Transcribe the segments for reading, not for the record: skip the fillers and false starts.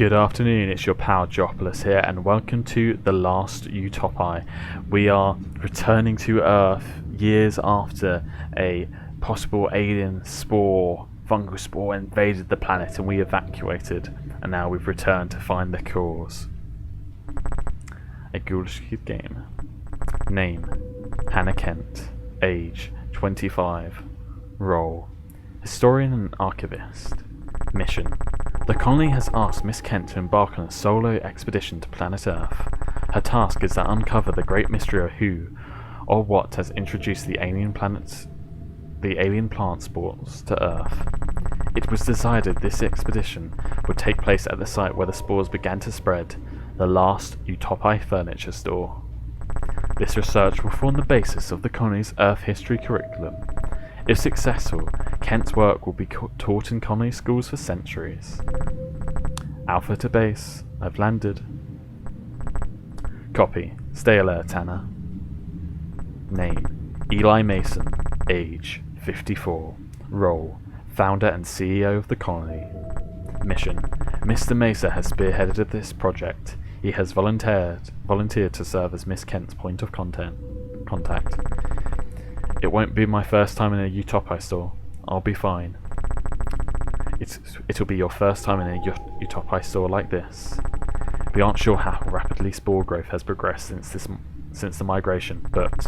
Good afternoon, it's your pal Jopolis here, and welcome to the Last Utopi. We are returning to Earth years after a possible alien spore, fungal spore, invaded the planet and we evacuated, and now we've returned to find the cause. A ghoulish kid game. Name: Hannah Kent. Age: 25. Role: historian and archivist. Mission: the colony has asked Miss Kent to embark on a solo expedition to planet Earth. Her task is to uncover the great mystery of who or what has introduced the alien plant spores to Earth. It was decided this expedition would take place at the site where the spores began to spread, the Last Utopi furniture store. This research will form the basis of the colony's Earth history curriculum. If successful, Kent's work will be taught in colony schools for centuries. Alpha to base. I've landed. Copy. Stay alert, Hannah. Name: Eli Mason. Age: 54. Role: founder and CEO of the colony. Mission: Mr. Mesa has spearheaded this project. He has volunteered to serve as Miss Kent's point of contact. It won't be my first time in a Utopi store. I'll be fine. It'll be your first time in a Utopi store like this. We aren't sure how rapidly spore growth has progressed since the migration, but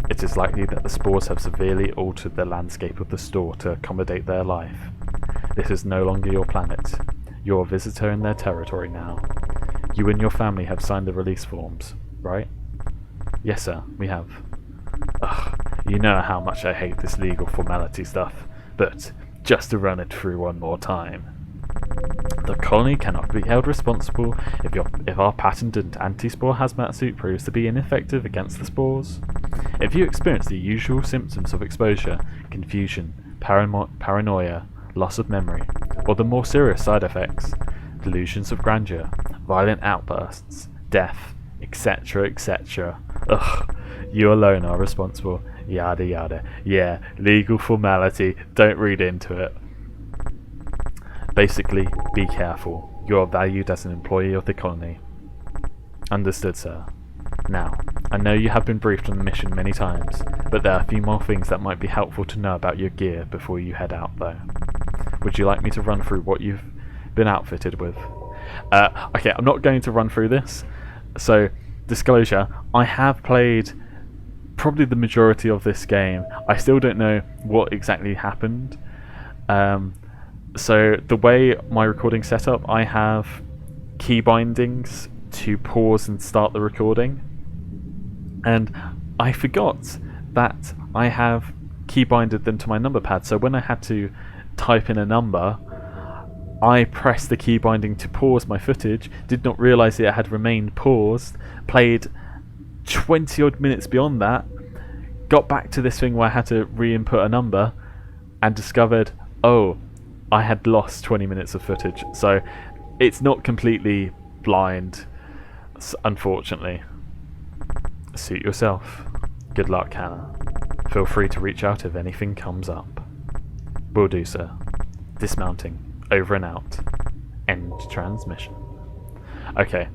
it is likely that the spores have severely altered the landscape of the store to accommodate their life. This is no longer your planet. You're a visitor in their territory now. You and your family have signed the release forms, right? Yes, sir, we have. Ugh, you know how much I hate this legal formality stuff, but just to run it through one more time. The colony cannot be held responsible if our patented anti-spore hazmat suit proves to be ineffective against the spores. If you experience the usual symptoms of exposure, confusion, paranoia, loss of memory, or the more serious side effects, delusions of grandeur, violent outbursts, death, etc., etc., ugh, you alone are responsible. Yada yada. Yeah, legal formality, don't read into it. Basically, be careful. You are valued as an employee of the colony. Understood, sir. Now, I know you have been briefed on the mission many times, but there are a few more things that might be helpful to know about your gear before you head out, though. Would you like me to run through what you've been outfitted with? Okay, I'm not going to run through this. So, disclosure, I have played probably the majority of this game. I still don't know what exactly happened. So the way my recording's set up, I have key bindings to pause and start the recording, and I forgot that I have key binded them to my number pad. So when I had to type in a number, I pressed the key binding to pause my footage, did not realise it had remained paused, played 20 odd minutes beyond that, got back to this thing where I had to re-input a number, and discovered, oh, I had lost 20 minutes of footage. So it's not completely blind, unfortunately. Suit yourself. Good luck, Hannah. Feel free to reach out if anything comes up. Will do, sir. Dismounting. Over and out. End transmission. Okay,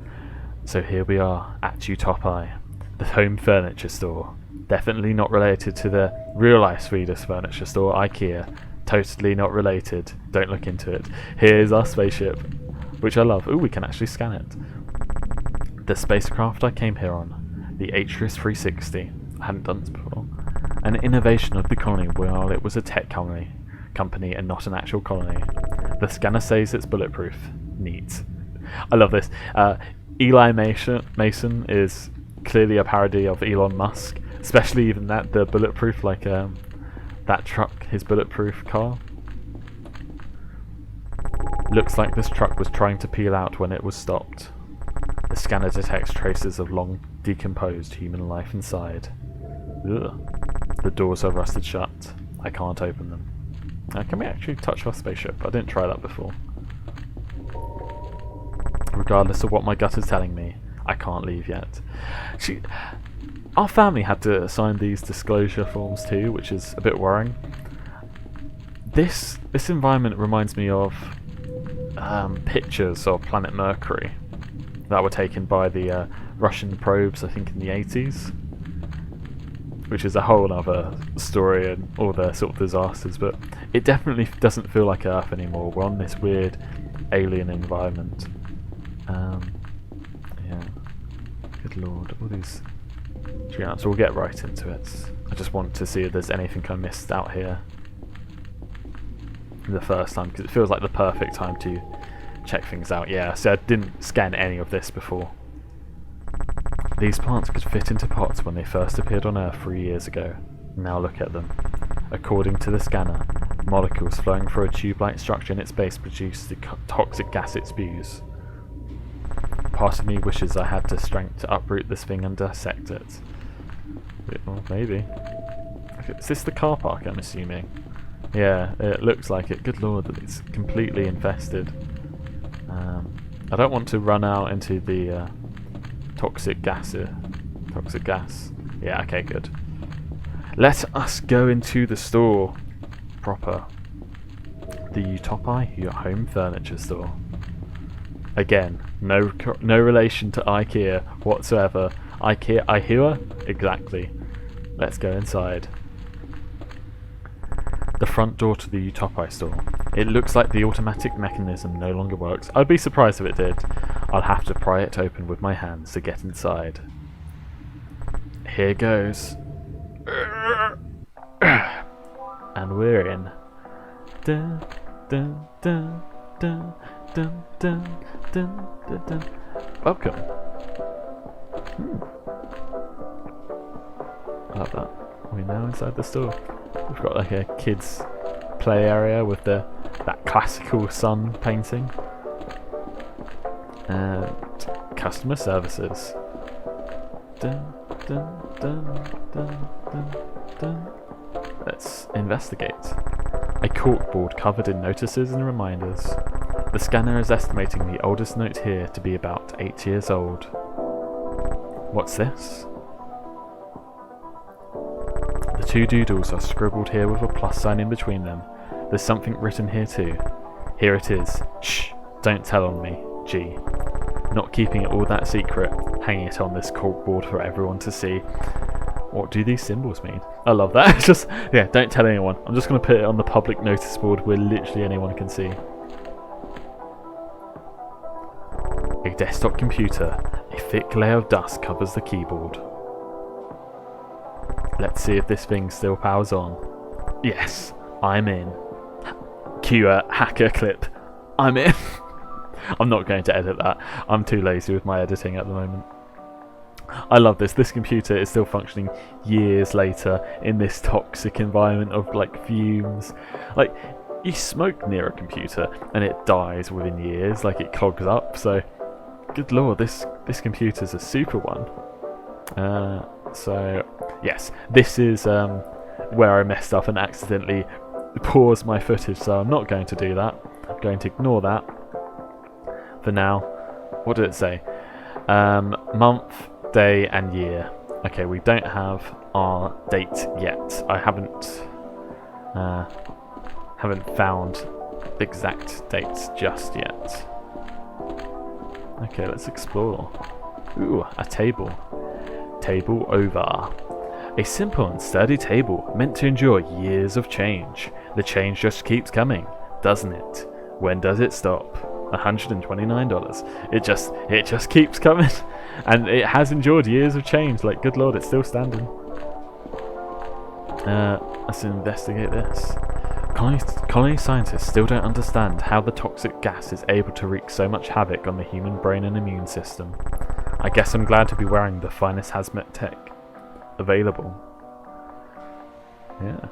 so here we are at Utopi, the home furniture store. Definitely not related to the real-life Swedish furniture store, IKEA. Totally not related. Don't look into it. Here's our spaceship, which I love. Ooh, we can actually scan it. The spacecraft I came here on, the Atreus 360. I hadn't done this before. An innovation of the colony while it was a tech company and not an actual colony. The scanner says it's bulletproof. Neat. I love this. Eli Mason is clearly a parody of Elon Musk, especially even the bulletproof, like that truck, his bulletproof car. Looks like this truck was trying to peel out when it was stopped. The scanner detects traces of long decomposed human life inside. Ugh. The doors are rusted shut. I can't open them. Can we actually touch our spaceship? I didn't try that before. Regardless of what my gut is telling me, I can't leave yet. Our family had to sign these disclosure forms too, which is a bit worrying. This environment reminds me of pictures of planet Mercury that were taken by the Russian probes, I think in the 80s, which is a whole other story and all the sort of disasters, but it definitely doesn't feel like Earth anymore. We're on this weird alien environment. Yeah, good lord, all these giants. We'll get right into it. I just want to see if there's anything I missed out here the first time, because it feels like the perfect time to check things out. Yeah, so I didn't scan any of this before. These plants could fit into pots when they first appeared on Earth 3 years ago. Now look at them. According to the scanner, molecules flowing through a tube-like structure in its base produce the toxic gas it spews. Part of me wishes I had the strength to uproot this thing and dissect it. Well, maybe. Okay, is this the car park, I'm assuming? Yeah, it looks like it. Good lord, it's completely infested. I don't want to run out into the toxic gas. Toxic gas. Yeah, okay, good. Let us go into the store proper. The Utopi, your home furniture store. Again, no relation to IKEA whatsoever. IKEA? Exactly. Let's go inside. The front door to the Utopi store. It looks like the automatic mechanism no longer works. I'd be surprised if it did. I'll have to pry it open with my hands to get inside. Here goes. And we're in. Dun, dun, dun, dun, dun, dun, dun, dun, dun. Welcome. I love that. Are we now inside the store? We've got like a kids' play area with that classical sun painting. And customer services. Dun, dun, dun, dun, dun, dun. Let's investigate. A corkboard covered in notices and reminders. The scanner is estimating the oldest note here to be about 8 years old. What's this? The two doodles are scribbled here with a plus sign in between them. There's something written here too. Here it is. Shh! Don't tell on me. G. Not keeping it all that secret, hanging it on this corkboard for everyone to see. What do these symbols mean? I love that. It's just, yeah, don't tell anyone. I'm just going to put it on the public notice board where literally anyone can see. A desktop computer. A thick layer of dust covers the keyboard. Let's see if this thing still powers on. Yes, I'm in. Cue a hacker clip. I'm in. I'm not going to edit that. I'm too lazy with my editing at the moment. I love this. This computer is still functioning years later in this toxic environment of like fumes. Like, you smoke near a computer and it dies within years, like it clogs up. So, good lord, this computer's a super one. So, yes, this is where I messed up and accidentally paused my footage, so I'm not going to do that. I'm going to ignore that for now. What did it say? Month, day, and year. Okay, we don't have our date yet. I haven't found the exact dates just yet. Okay, let's explore. Ooh, a table. Table over. A simple and sturdy table meant to endure years of change. The change just keeps coming, doesn't it? When does it stop? $129. It just keeps coming, and it has endured years of change. Like, good lord, it's still standing. Let's investigate this. Colony scientists still don't understand how the toxic gas is able to wreak so much havoc on the human brain and immune system. I guess I'm glad to be wearing the finest hazmat tech available. Yeah.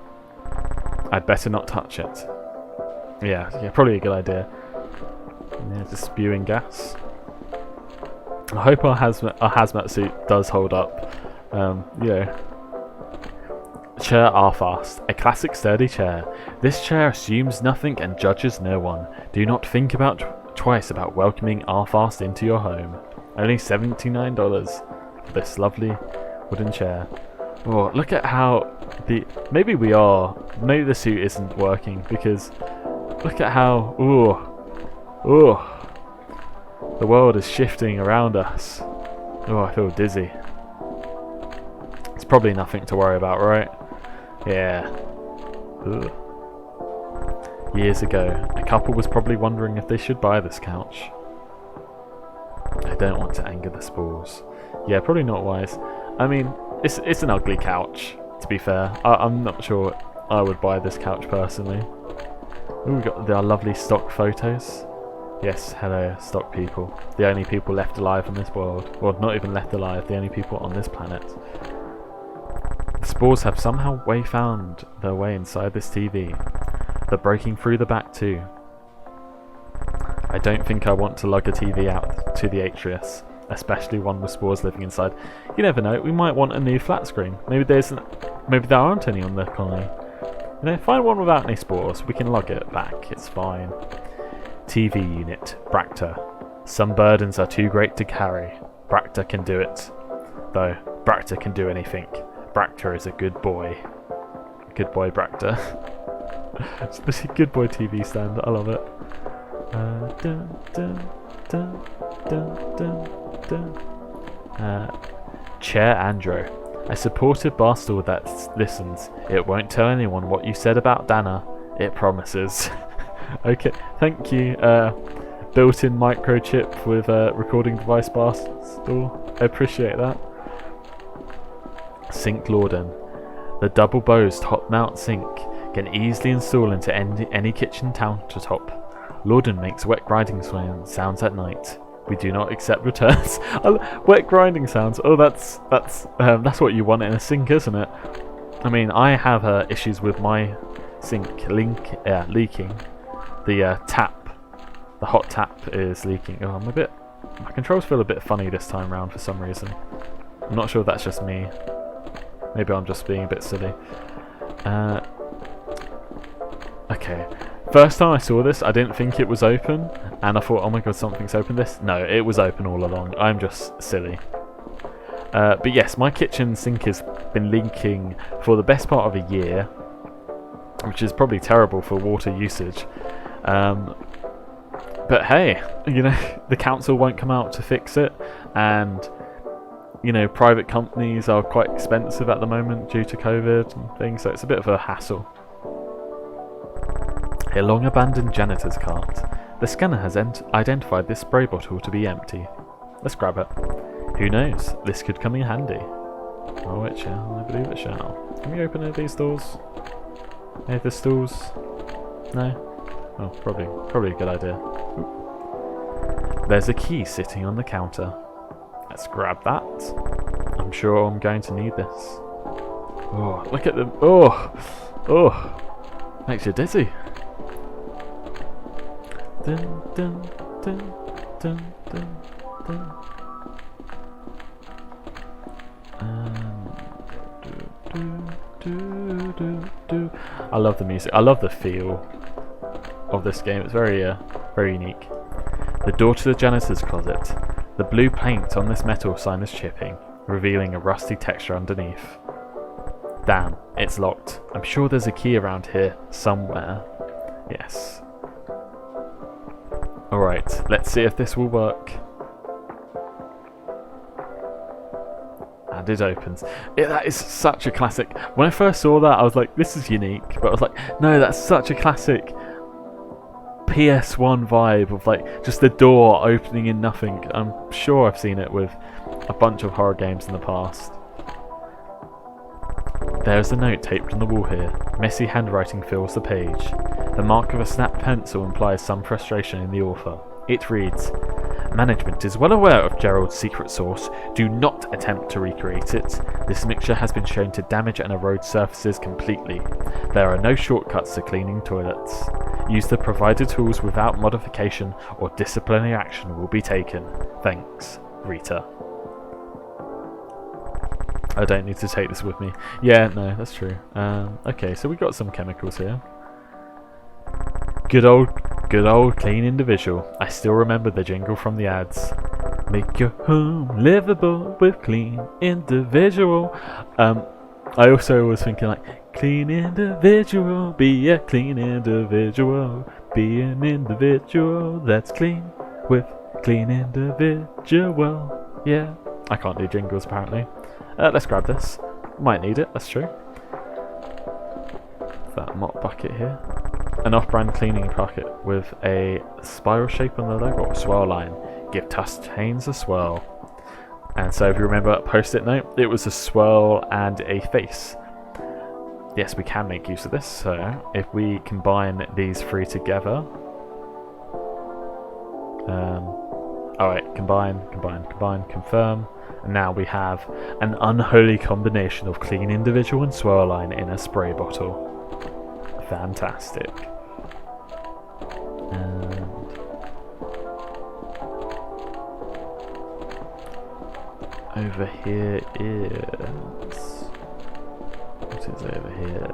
I'd better not touch it. Yeah, probably a good idea. Yeah, just spewing gas. I hope our hazmat suit does hold up. Chair are fast. A classic sturdy chair. This chair assumes nothing and judges no one. Do not think twice about welcoming R-Fast into your home. Only $79 for this lovely wooden chair. Oh, look at how maybe the suit isn't working, because look at how Oh, the world is shifting around us. Oh, I feel dizzy. It's probably nothing to worry about, right? Yeah. Ugh. Years ago, a couple was probably wondering if they should buy this couch. I don't want to anger the spores. Yeah, probably not wise. I mean, it's an ugly couch, to be fair. I'm not sure I would buy this couch personally. Ooh, we got our lovely stock photos. Yes, hello, stock people. The only people left alive on this world. Well, not even left alive, the only people on this planet. The spores have somehow found their way inside this TV. They're breaking through the back too. I don't think I want to lug a TV out to the Atrius, especially one with spores living inside. You never know, we might want a new flat screen. Maybe there aren't any on the colony. You know, find one without any spores, we can lug it back, it's fine. TV unit, Bracta. Some burdens are too great to carry. Bracta can do it. Though, Bracta can do anything. Bracta is a good boy. Good boy, Bracta. It's the good boy TV stand, I love it. Chair Andro. A supportive bastard that listens. It won't tell anyone what you said about Dana. It promises. Okay, thank you. Built-in microchip with recording device bastard. I appreciate that. Sink Lorden. The double-bosed hot mount sink can easily install into any kitchen countertop. Lorden makes wet grinding sounds at night. We do not accept returns. Wet grinding sounds. Oh, that's what you want in a sink, isn't it? I mean, I have issues with my sink leaking. The the hot tap is leaking. Oh, my controls feel a bit funny this time round for some reason. I'm not sure if that's just me. Maybe I'm just being a bit silly. Okay. First time I saw this, I didn't think it was open, and I thought, oh my god, something's opened this. No, it was open all along. I'm just silly. But yes, my kitchen sink has been leaking for the best part of a year, which is probably terrible for water usage. But hey, you know, the council won't come out to fix it, and you know, private companies are quite expensive at the moment due to COVID and things, so it's a bit of a hassle. A long-abandoned janitor's cart. The scanner has identified this spray bottle to be empty. Let's grab it. Who knows? This could come in handy. Oh, it shall. I believe it shall. Can we open any of these doors? Any of the stools? No? Oh, probably a good idea. Oop. There's a key sitting on the counter. Let's grab that. I'm sure I'm going to need this. Oh, look at them. Oh! Makes you dizzy. Dun, dun, dun, dun, dun, dun. I love the music. I love the feel of this game. It's very unique. The door to the janitor's closet. The blue paint on this metal sign is chipping, revealing a rusty texture underneath. Damn, it's locked. I'm sure there's a key around here somewhere. Yes. Alright, let's see if this will work. And it opens. That is such a classic. When I first saw that, I was like, this is unique. But I was like, no, that's such a classic PS1 vibe of like just the door opening in nothing. I'm sure I've seen it with a bunch of horror games in the past. There's a note taped on the wall here. Messy handwriting fills the page. The mark of a snapped pencil implies some frustration in the author. It reads, Management is well aware of Gerald's secret source. Do not attempt to recreate it. This mixture has been shown to damage and erode surfaces completely. There are no shortcuts to cleaning toilets. Use the provided tools without modification or disciplinary action will be taken. Thanks, Rita. I don't need to take this with me. Yeah, no, that's true. Okay, so we got some chemicals here. Good old clean individual. I still remember the jingle from the ads. Make your home livable with clean individual. I also was thinking like, clean individual, be a clean individual. be an individual that's clean with clean individual. Yeah. I can't do jingles apparently. Let's grab this. Might need it, that's true. That mop bucket here. An off-brand cleaning bucket with a spiral shape on the logo, or swirl line. Give tusk chains a swirl. And so if you remember that post-it note, it was a swirl and a face. Yes, we can make use of this, so if we combine these three together... Alright, combine, confirm. And now we have an unholy combination of clean individual and swirl line in a spray bottle. Fantastic. And over here is... what is over here?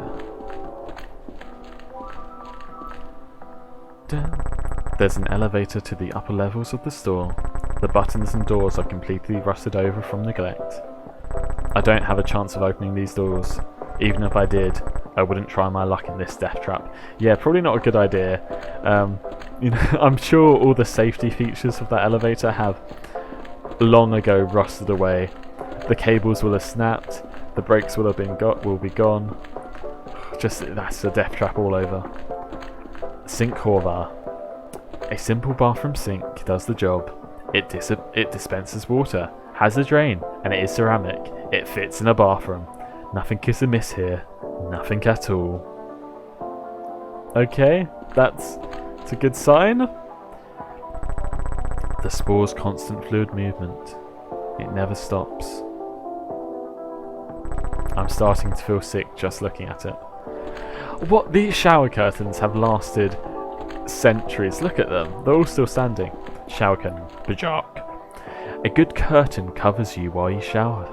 There's an elevator to the upper levels of the store. The buttons and doors are completely rusted over from neglect. I don't have a chance of opening these doors. Even if I did, I wouldn't try my luck in this death trap. Yeah, probably not a good idea. You know, I'm sure all the safety features of that elevator have long ago rusted away. The cables will have snapped. The brakes will be gone. That's a death trap all over. Sink Horvar. A simple bathroom sink does the job. It dispenses water, has a drain, and it is ceramic. It fits in a bathroom. Nothing is amiss here. Nothing at all. Okay, that's a good sign. The spore's constant fluid movement. It never stops. I'm starting to feel sick just looking at it. What? These shower curtains have lasted centuries. Look at them. They're all still standing. Shower curtain. Bajak. A good curtain covers you while you shower.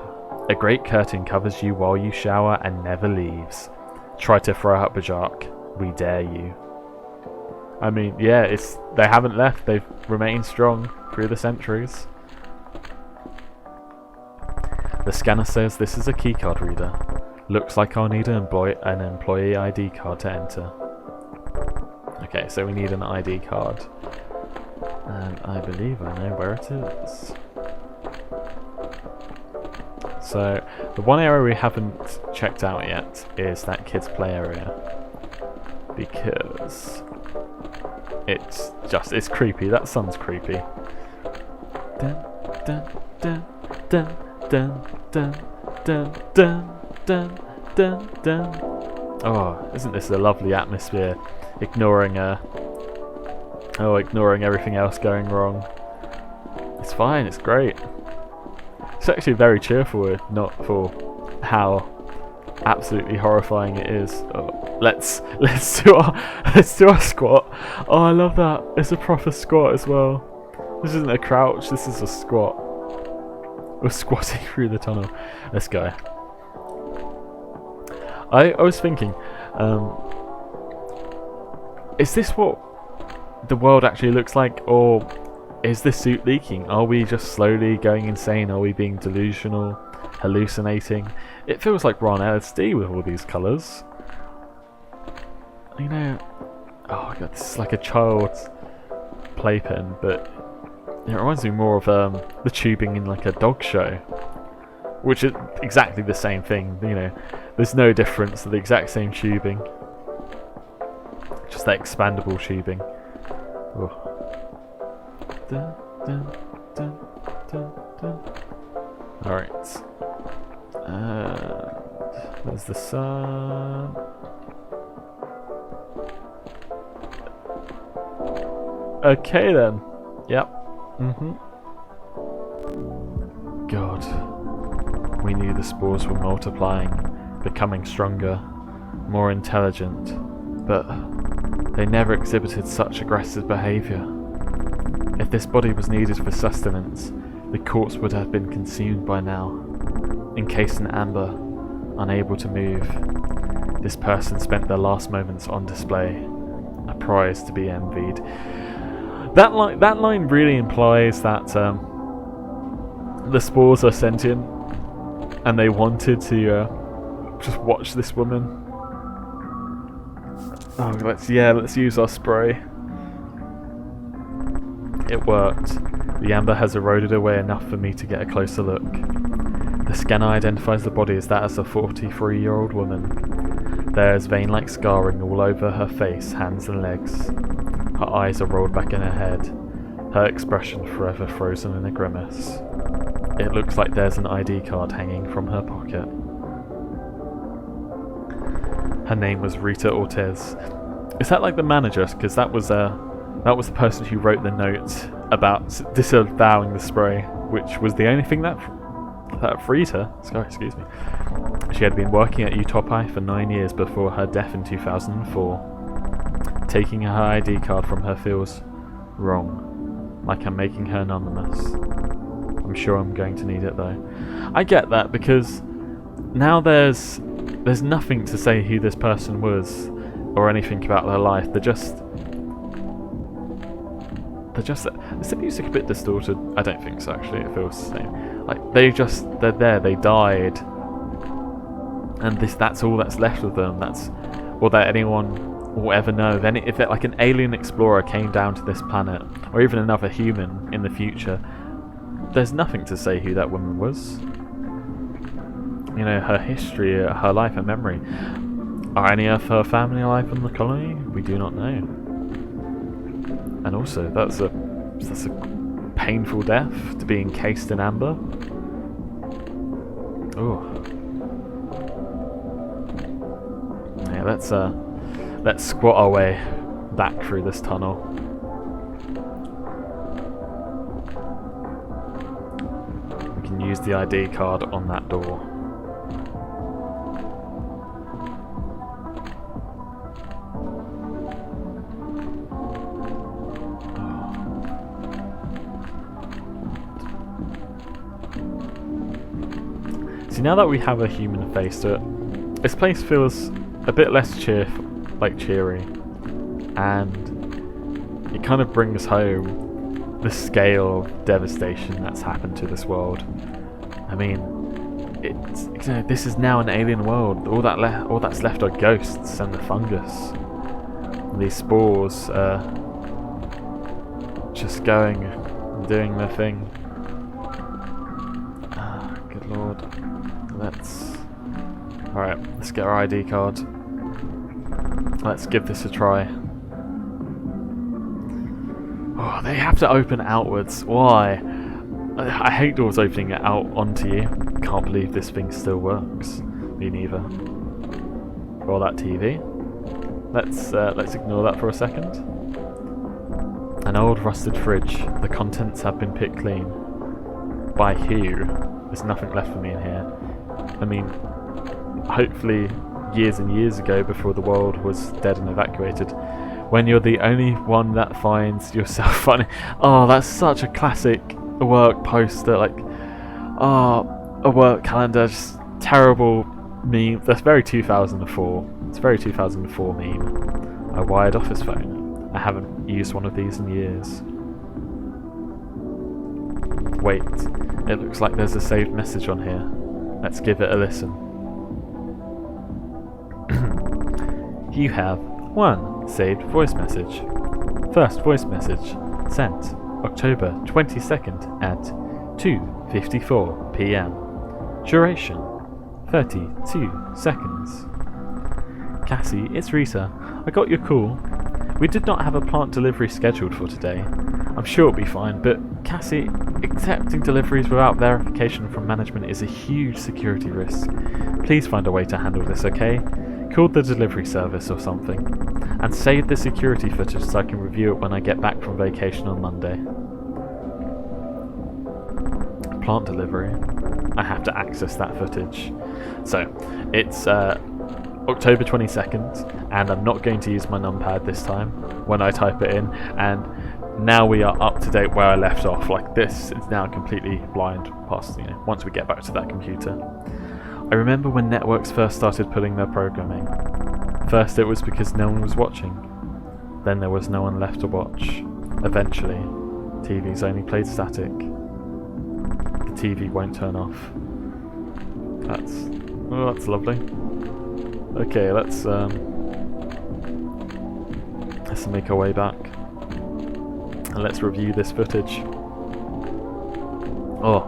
A great curtain covers you while you shower and never leaves. Try to throw out Bajak. We dare you. I mean, yeah, they haven't left. They've remained strong through the centuries. The scanner says this is a keycard reader. Looks like I'll need an employee ID card to enter. Okay, so we need an ID card. And I believe I know where it is. So, the one area we haven't checked out yet is that kids' play area. Because it's creepy. That sun's creepy. Dun, dun, dun, dun, dun, dun, dun, dun, dun, dun, dun. Oh, isn't this a lovely atmosphere? Ignoring everything else going wrong. It's fine, it's great. It's actually very cheerful, if not for how absolutely horrifying it is. Oh, let's do our squat. Oh, I love that. It's a proper squat as well. This isn't a crouch, this is a squat. We're squatting through the tunnel. Let's go. I was thinking, is this what the world actually looks like, or is this suit leaking? Are we just slowly going insane? Are we being delusional, hallucinating? It feels like we're on LSD with all these colours. You know, oh god, this is like a child's playpen, but it reminds me more of the tubing in like a dog show, which is exactly the same thing. You know, there's no difference. The exact same tubing, just that expandable tubing. Oh. Dun, dun, dun, dun, dun. Alright. There's the sun. Okay then. Yep. God. We knew the spores were multiplying, becoming stronger, more intelligent, but they never exhibited such aggressive behaviour. If this body was needed for sustenance, the corpse would have been consumed by now. Encased in amber, unable to move, this person spent their last moments on display, a prize to be envied. That line really implies that the spores are sentient, and they wanted to just watch this woman. Oh, let's use our spray. It worked. The amber has eroded away enough for me to get a closer look. The scanner identifies the body as that of a 43-year-old woman. There is vein-like scarring all over her face, hands and legs. Her eyes are rolled back in her head, her expression forever frozen in a grimace. It looks like there's an ID card hanging from her pocket. Her name was Rita Ortiz. Is that like the manager? Because that was the person who wrote the note about disavowing the spray, which was the only thing that freed her. Excuse me. She had been working at Utopi for 9 years before her death in 2004. Taking her ID card from her feels wrong, like I'm making her anonymous. I'm sure I'm going to need it though. I get that, because now there's nothing to say who this person was or anything about their life. Is the music a bit distorted? I don't think so, actually. It feels the same. Like, they're there, they died. And that's all that's left of them. That's all that anyone will ever know. If like an alien explorer came down to this planet, or even another human in the future, there's nothing to say who that woman was. You know, her history, her life, her memory. Are any of her family alive in the colony? We do not know. And also, that's a painful death, to be encased in amber. Oh. Yeah, let's squat our way back through this tunnel. We can use the ID card on that door. See, now that we have a human face to it, this place feels a bit less cheery, and it kind of brings home the scale of devastation that's happened to this world. I mean, this is now an alien world. All that's left are ghosts and the fungus. And these spores are just going and doing their thing. Good lord. Alright, let's get our ID card. Let's give this a try. Oh, they have to open outwards. Why? I hate doors opening out onto you. Can't believe this thing still works. Me neither. Roll that TV. Let's ignore that for a second. An old rusted fridge. The contents have been picked clean. By who? There's nothing left for me in here. I mean, hopefully years and years ago, before the world was dead and evacuated, when you're the only one that finds yourself funny. Oh, that's such a classic work poster, like, a work calendar, just terrible meme. That's very 2004. It's a very 2004 meme. A wired office phone. I haven't used one of these in years. Wait, it looks like there's a saved message on here. Let's give it a listen. You have 1 saved voice message. First voice message sent October 22nd at 2:54 p.m. Duration 32 seconds. Cassie, it's Rita. I got your call. We did not have a plant delivery scheduled for today. I'm sure it'll be fine, but Cassie, accepting deliveries without verification from management is a huge security risk. Please find a way to handle this, okay? Call the delivery service or something. And save the security footage so I can review it when I get back from vacation on Monday. Plant delivery. I have to access that footage. So, it's October 22nd, and I'm not going to use my numpad this time when I type it in, and now we are up to date where I left off. Like, this is now completely blind past, once we get back to that computer. I remember when networks first started pulling their programming. First it was because no one was watching. Then there was no one left to watch. Eventually, TVs only played static. The TV won't turn off. That's lovely. Okay, let's make our way back. and let's review this footage. Oh,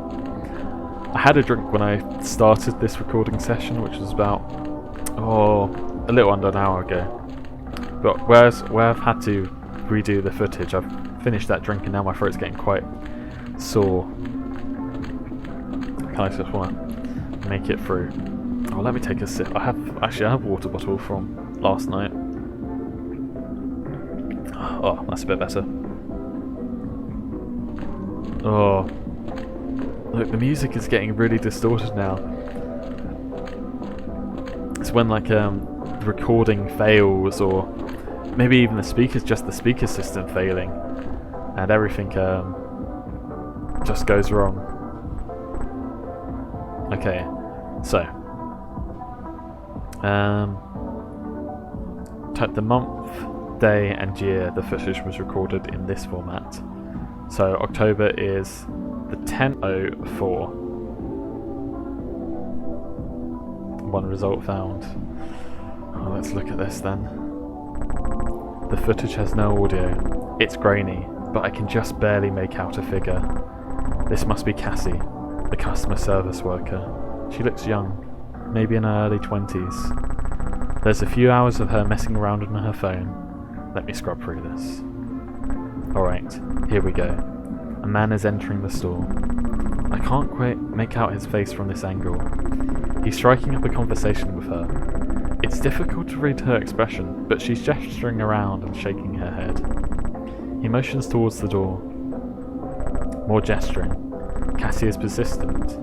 I had a drink when I started this recording session, which was about, a little under an hour ago. But where I've had to redo the footage, I've finished that drink and now my throat's getting quite sore. I just want to make it through. Oh, let me take a sip. I have a water bottle from last night. Oh, that's a bit better. Oh, look, the music is getting really distorted now. It's when like the recording fails, or maybe even the speaker system failing, and everything just goes wrong. Okay, so type the month, day and year the footage was recorded in this format. So October is the 10:04. One result found. Oh, let's look at this then. The footage has no audio. It's grainy, but I can just barely make out a figure. This must be Cassie, the customer service worker. She looks young, maybe in her early 20s. There's a few hours of her messing around on her phone. Let me scrub through this. Alright, here we go. A man is entering the store. I can't quite make out his face from this angle. He's striking up a conversation with her. It's difficult to read her expression, but she's gesturing around and shaking her head. He motions towards the door. More gesturing. Cassie is persistent.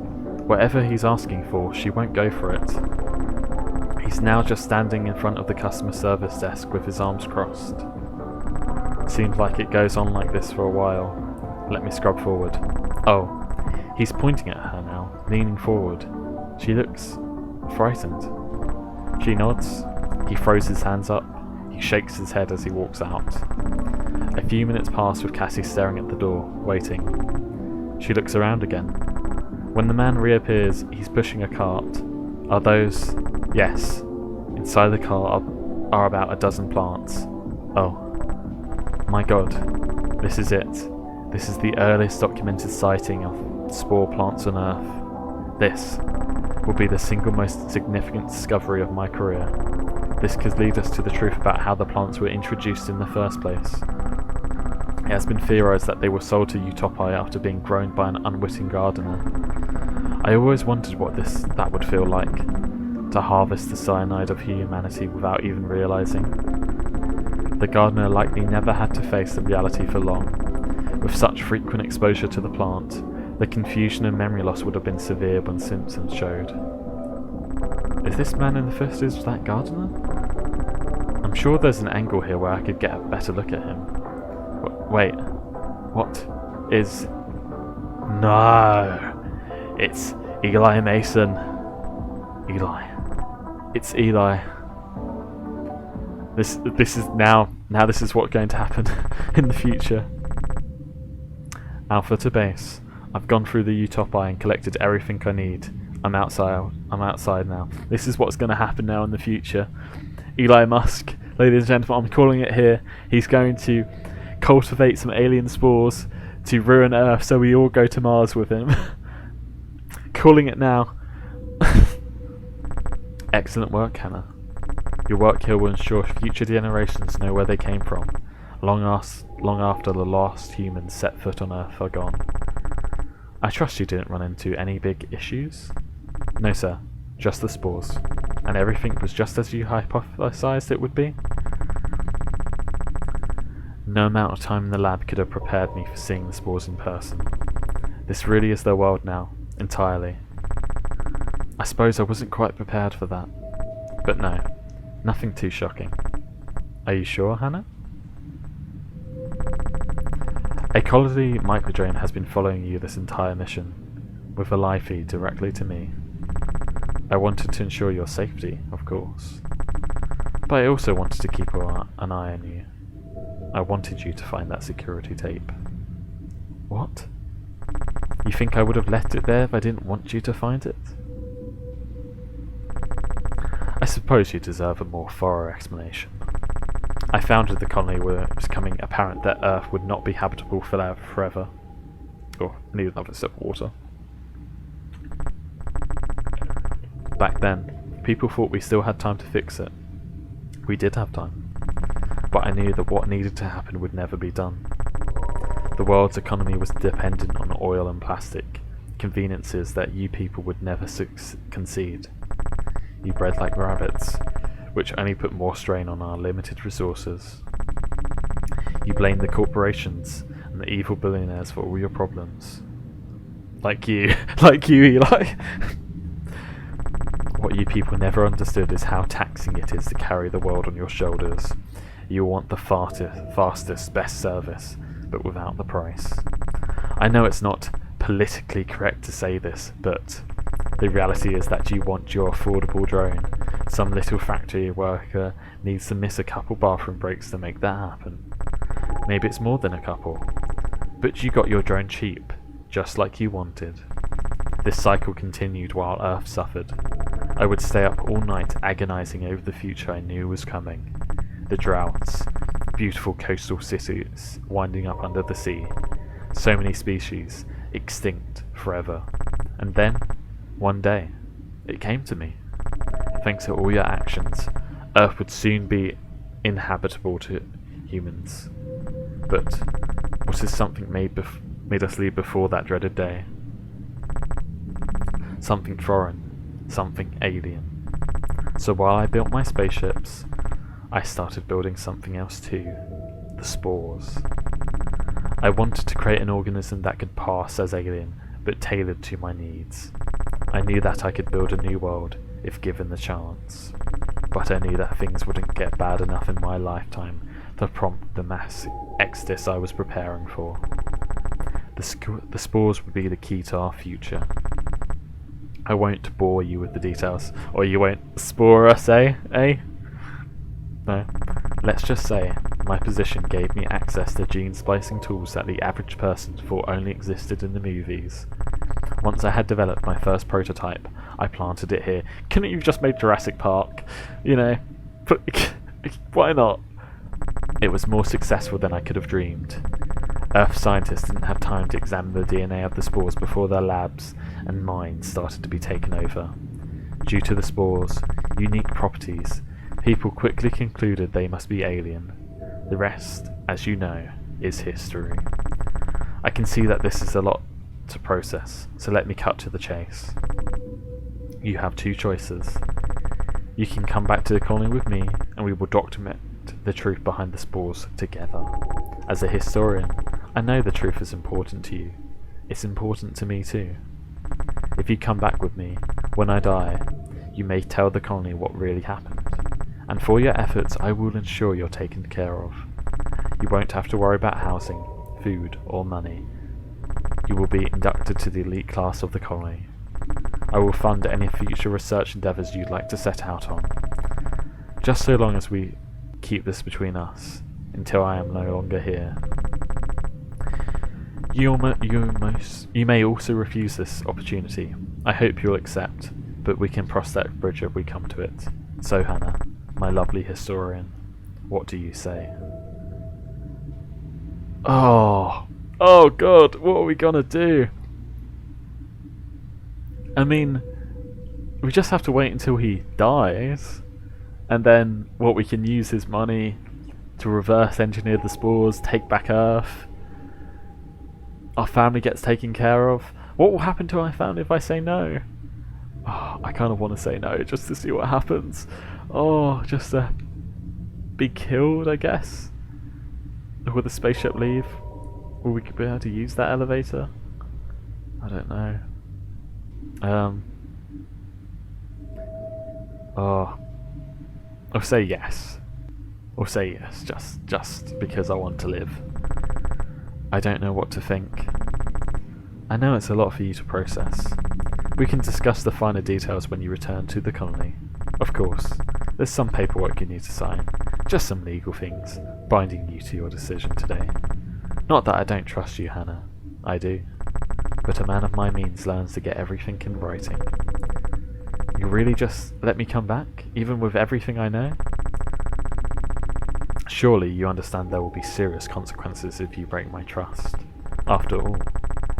Whatever he's asking for, she won't go for it. He's now just standing in front of the customer service desk with his arms crossed. Seems like it goes on like this for a while. Let me scrub forward. Oh, he's pointing at her now, leaning forward. She looks frightened. She nods. He throws his hands up. He shakes his head as he walks out. A few minutes pass with Cassie staring at the door, waiting. She looks around again. When the man reappears, he's pushing a cart. Are those... Yes. Inside the car are about a dozen plants. Oh. My god. This is it. This is the earliest documented sighting of spore plants on Earth. This will be the single most significant discovery of my career. This could lead us to the truth about how the plants were introduced in the first place. It has been theorized that they were sold to Utopi after being grown by an unwitting gardener. I always wondered what that would feel like, to harvest the cyanide of humanity without even realizing. The gardener likely never had to face the reality for long. With such frequent exposure to the plant, the confusion and memory loss would have been severe when symptoms showed. Is this man in the footage that gardener? I'm sure there's an angle here where I could get a better look at him. Wait, what is... No! It's Eli Mason. Eli. It's Eli. This is now this is what's going to happen in the future. Alpha to base. I've gone through the Utopi and collected everything I need. I'm outside now. This is what's going to happen now in the future. Eli Musk, ladies and gentlemen, I'm calling it here. He's going to cultivate some alien spores to ruin Earth so we all go to Mars with him. Calling it now. Excellent work, Hannah. Your work here will ensure future generations know where they came from, long after the last humans set foot on Earth are gone. I trust you didn't run into any big issues? No, sir. Just the spores. And everything was just as you hypothesized it would be? No amount of time in the lab could have prepared me for seeing the spores in person. This really is their world now, entirely. I suppose I wasn't quite prepared for that. But no, nothing too shocking. Are you sure, Hannah? A quality microdrone has been following you this entire mission, with a live feed directly to me. I wanted to ensure your safety, of course. But I also wanted to keep an eye on you. I wanted you to find that security tape. What? You think I would have left it there if I didn't want you to find it? I suppose you deserve a more thorough explanation. I founded the colony where it was becoming apparent that Earth would not be habitable forever. Oh, I need another sip of water. Back then, people thought we still had time to fix it. We did have time. But I knew that what needed to happen would never be done. The world's economy was dependent on oil and plastic, conveniences that you people would never concede. You bred like rabbits, which only put more strain on our limited resources. You blame the corporations and the evil billionaires for all your problems. Like you, Eli. What you people never understood is how taxing it is to carry the world on your shoulders. You want the fastest, best service, but without the price. I know it's not politically correct to say this, but the reality is that you want your affordable drone. Some little factory worker needs to miss a couple bathroom breaks to make that happen. Maybe it's more than a couple. But you got your drone cheap, just like you wanted. This cycle continued while Earth suffered. I would stay up all night agonizing over the future I knew was coming. The droughts, beautiful coastal cities winding up under the sea, so many species extinct forever. And then, one day, it came to me. Thanks to all your actions, Earth would soon be inhabitable to humans. But what is something made us leave before that dreaded day? Something foreign, something alien. So while I built my spaceships, I started building something else too, the spores. I wanted to create an organism that could pass as alien, but tailored to my needs. I knew that I could build a new world if given the chance, but I knew that things wouldn't get bad enough in my lifetime to prompt the mass exodus I was preparing for. The spores would be the key to our future. I won't bore you with the details, or you won't spore us, eh? No. Let's just say, my position gave me access to gene splicing tools that the average person thought only existed in the movies. Once I had developed my first prototype, I planted it here. Couldn't you have just made Jurassic Park? You know, why not? It was more successful than I could have dreamed. Earth scientists didn't have time to examine the DNA of the spores before their labs and minds started to be taken over. Due to the spores' unique properties, people quickly concluded they must be alien. The rest, as you know, is history. I can see that this is a lot to process, so let me cut to the chase. You have two choices. You can come back to the colony with me, and we will document the truth behind the spores together. As a historian, I know the truth is important to you. It's important to me too. If you come back with me, when I die, you may tell the colony what really happened. And for your efforts, I will ensure you're taken care of. You won't have to worry about housing, food, or money. You will be inducted to the elite class of the colony. I will fund any future research endeavours you'd like to set out on. Just so long as we keep this between us, until I am no longer here. You may also refuse this opportunity. I hope you'll accept, but we can cross that bridge if we come to it. So Hannah, my lovely historian, what do you say? Oh God, what are we gonna do? I mean, we just have to wait until he dies, and then we can use his money to reverse engineer the spores, take back Earth. Our family gets taken care of. What will happen to my family if I say no? Oh, I kind of want to say no just to see what happens. Oh, just to be killed, I guess. Will the spaceship leave? Will we be able to use that elevator? I don't know. I'll say yes. I'll say yes, just because I want to live. I don't know what to think. I know it's a lot for you to process. We can discuss the finer details when you return to the colony. Of course, there's some paperwork you need to sign, just some legal things, binding you to your decision today. Not that I don't trust you, Hannah. I do. But a man of my means learns to get everything in writing. You really just let me come back, even with everything I know? Surely you understand there will be serious consequences if you break my trust. After all,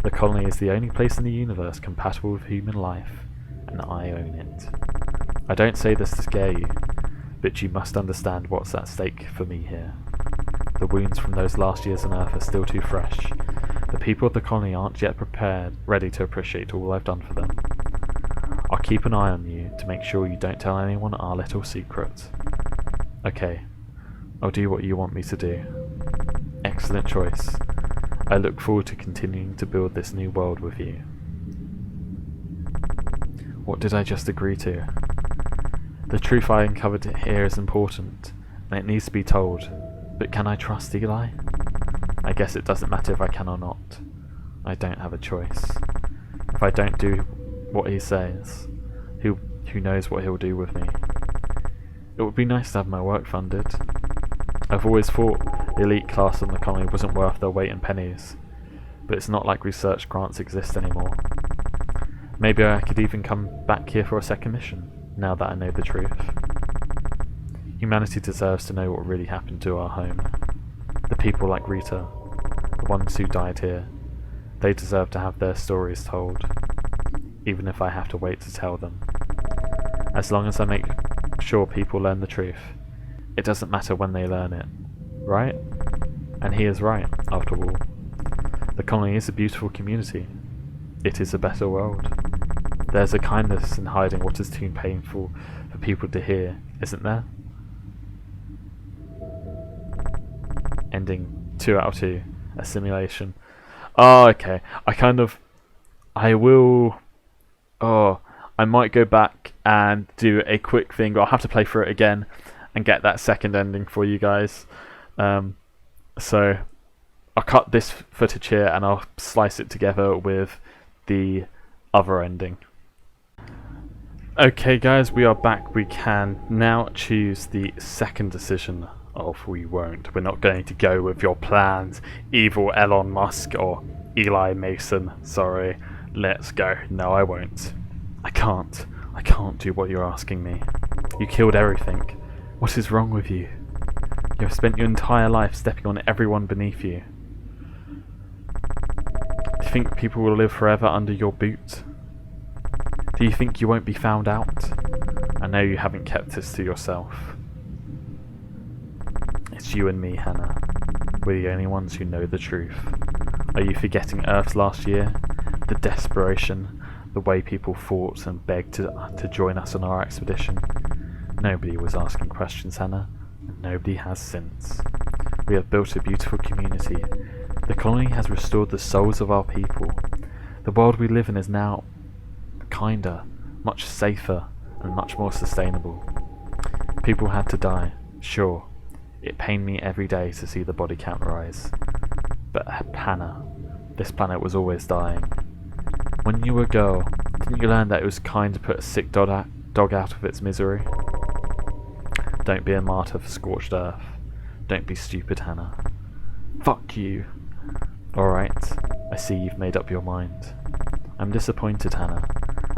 the colony is the only place in the universe compatible with human life, and I own it. I don't say this to scare you, but you must understand what's at stake for me here. The wounds from those last years on Earth are still too fresh. The people of the colony aren't yet ready to appreciate all I've done for them. I'll keep an eye on you to make sure you don't tell anyone our little secret. Okay, I'll do what you want me to do. Excellent choice. I look forward to continuing to build this new world with you. What did I just agree to? The truth I uncovered here is important, and it needs to be told, but can I trust Eli? I guess it doesn't matter if I can or not. I don't have a choice. If I don't do what he says, who knows what he'll do with me. It would be nice to have my work funded. I've always thought the elite class in the colony wasn't worth their weight in pennies, but it's not like research grants exist anymore. Maybe I could even come back here for a second mission, now that I know the truth. Humanity deserves to know what really happened to our home. The people like Rita, the ones who died here, they deserve to have their stories told, even if I have to wait to tell them. As long as I make sure people learn the truth, it doesn't matter when they learn it, right? And he is right, after all. The colony is a beautiful community. It is a better world. There's a kindness in hiding what is too painful for people to hear, isn't there? Ending 2 out of 2, a simulation. Oh, okay. I might go back and do a quick thing, but I'll have to play through it again and get that second ending for you guys. So I'll cut this footage here and I'll slice it together with the other ending. Okay guys, we are back. We can now choose the second decision of we won't. We're not going to go with your plans, evil Elon Musk or Eli Mason. Sorry, let's go. No, I won't. I can't do what you're asking me. You killed everything. What is wrong with you? You have spent your entire life stepping on everyone beneath you. Do you think people will live forever under your boot? Do you think you won't be found out? I know you haven't kept this to yourself. It's you and me, Hannah. We're the only ones who know the truth. Are you forgetting Earth's last year? The desperation, the way people fought and begged to join us on our expedition? Nobody was asking questions, Hannah, and nobody has since. We have built a beautiful community. The colony has restored the souls of our people. The world we live in is now kinder, much safer, and much more sustainable. People had to die, sure. It pained me every day to see the body count rise. But Hannah, this planet was always dying. When you were a girl, didn't you learn that it was kind to put a sick dog out of its misery? Don't be a martyr for scorched earth. Don't be stupid, Hannah. Fuck you. Alright, I see you've made up your mind. I'm disappointed, Hannah,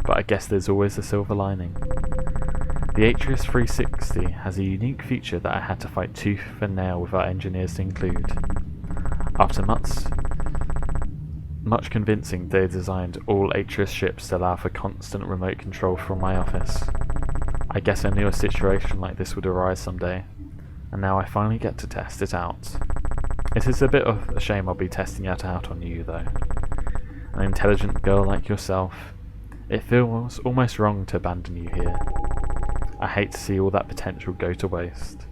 but I guess there's always a silver lining. The Atrius 360 has a unique feature that I had to fight tooth and nail with our engineers to include. After much convincing, they designed all Atrius ships to allow for constant remote control from my office. I guess I knew a situation like this would arise someday, and now I finally get to test it out. It is a bit of a shame I'll be testing it out on you, though. An intelligent girl like yourself, it feels almost wrong to abandon you here. I hate to see all that potential go to waste.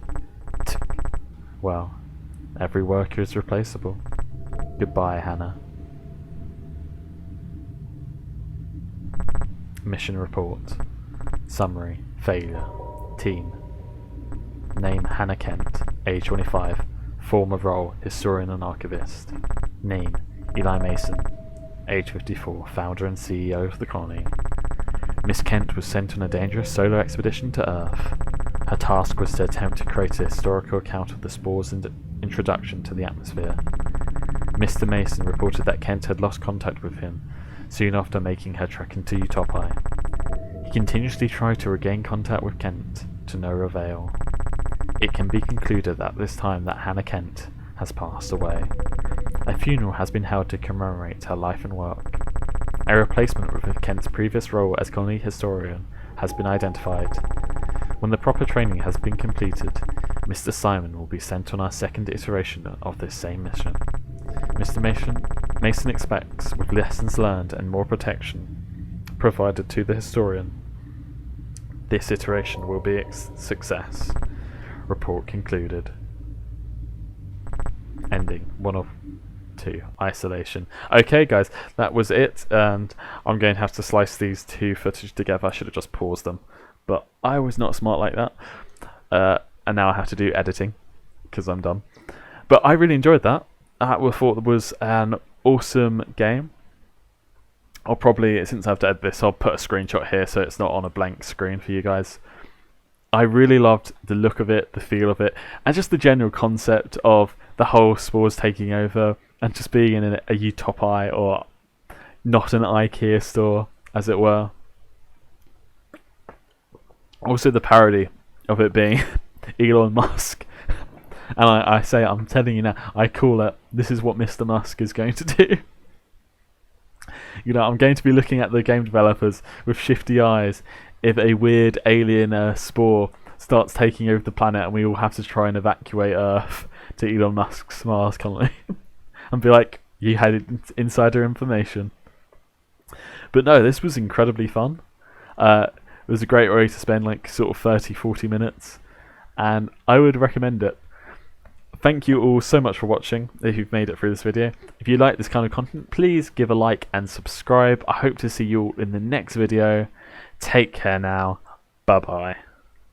Well, every worker is replaceable. Goodbye, Hannah. Mission report. Summary. Failure. Team. Name Hannah Kent, age 25. Former role, historian and archivist. Name, Eli Mason, age 54, founder and CEO of the colony. Miss Kent was sent on a dangerous solo expedition to Earth. Her task was to attempt to create a historical account of the spores' introduction to the atmosphere. Mr. Mason reported that Kent had lost contact with him soon after making her trek into Utopi. He continuously tried to regain contact with Kent, to no avail. it can be concluded at this time that Hannah Kent has passed away. A funeral has been held to commemorate her life and work. A replacement with Kent's previous role as colony historian has been identified. When the proper training has been completed, Mr. Simon will be sent on our second iteration of this same mission. Mr. Mason expects, with lessons learned and more protection provided to the historian, this iteration will be a success. Report concluded. Ending 1 of 2. Isolation. Okay guys, that was it, and I'm going to have to slice these two footage together. I should have just paused them, but I was not smart like that, and now I have to do editing because I'm dumb. But I really enjoyed that. I thought it was an awesome game. I'll probably, since I have to edit this, I'll put a screenshot here so it's not on a blank screen for you guys. I really loved the look of it, the feel of it, and just the general concept of the whole spores taking over and just being in a Utopi, or not an IKEA store, as it were. Also the parody of it being Elon Musk. And I say, I'm telling you now, I call it, this is what Mr. Musk is going to do. You know, I'm going to be looking at the game developers with shifty eyes if a weird alien spore starts taking over the planet and we all have to try and evacuate Earth to Elon Musk's Mars colony. And be like, you had insider information. But no, this was incredibly fun. It was a great way to spend like sort of 30-40 minutes, and I would recommend it. Thank you all so much for watching, if you've made it through this video. If you like this kind of content, please give a like and subscribe. I hope to see you all in the next video. Take care now. Bye bye.